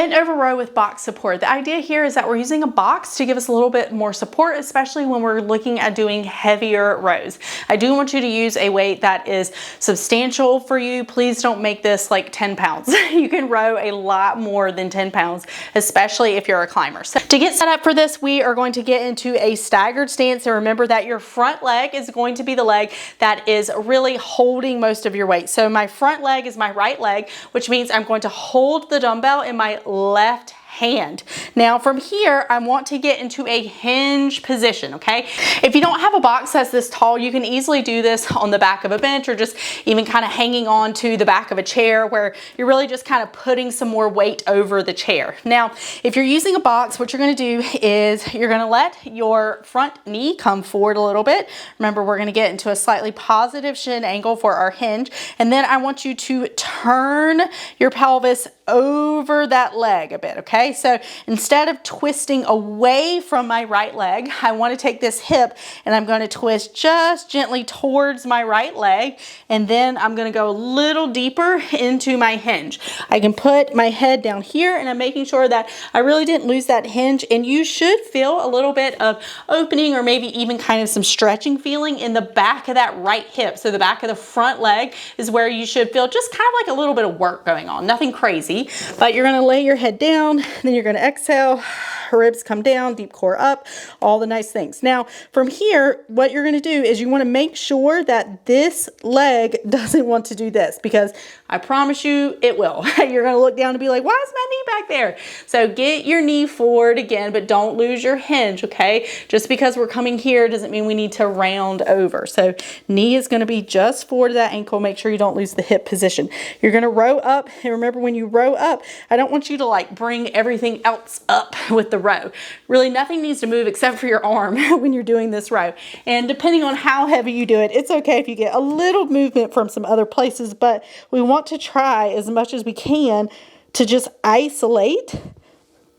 Bent over row with box support. The idea here is that we're using a box to give us a little bit more support, especially when we're looking at doing heavier rows. I do want you to use a weight that is substantial for you. Please don't make this like 10 pounds. You can row a lot more than 10 pounds, especially if you're a climber. So to get set up for this, we are going to get into a staggered stance. And remember that your front leg is going to be the leg that is really holding most of your weight. So my front leg is my right leg, which means I'm going to hold the dumbbell in my left hand. Now from here, I want to get into a hinge position, okay? If you don't have a box that's this tall, you can easily do this on the back of a bench or just even kind of hanging on to the back of a chair where you're really just kind of putting some more weight over the chair. Now, if you're using a box, what you're gonna do is you're gonna let your front knee come forward a little bit. Remember, we're gonna get into a slightly positive shin angle for our hinge. And then I want you to turn your pelvis over that leg a bit, okay? So instead of twisting away from my right leg, I want to take this hip and I'm going to twist just gently towards my right leg, and then I'm going to go a little deeper into my hinge. I can put my head down here and I'm making sure that I really didn't lose that hinge, and you should feel a little bit of opening or maybe even kind of some stretching feeling in the back of that right hip. So the back of the front leg is where you should feel just kind of like a little bit of work going on, nothing crazy. But you're gonna lay your head down, then you're gonna exhale, ribs come down, deep core up, all the nice things. Now, from here, what you're gonna do is you wanna make sure that this leg doesn't want to do this, because I promise you it will. You're gonna look down and be like, why is my knee back there? So get your knee forward again, but don't lose your hinge, okay? Just because we're coming here doesn't mean we need to round over. So knee is gonna be just forward of that ankle. Make sure you don't lose the hip position. You're gonna row up, and remember, when you row up, I don't want you to like bring everything else up with the row. Really, nothing needs to move except for your arm when you're doing this row. And depending on how heavy you do it, it's okay if you get a little movement from some other places, but we want to try as much as we can to just isolate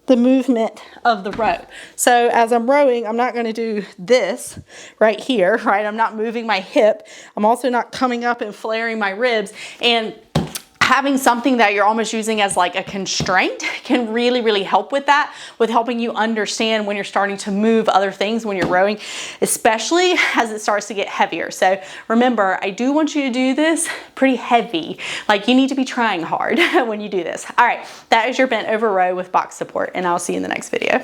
the movement of the row. So as I'm rowing, I'm not going to do this right here, right? I'm not moving my hip. I'm also not coming up and flaring my ribs. And having something that you're almost using as like a constraint can really, really help with that, with helping you understand when you're starting to move other things when you're rowing, especially as it starts to get heavier. So remember, I do want you to do this pretty heavy. Like, you need to be trying hard when you do this. All right, that is your bent over row with box support, and I'll see you in the next video.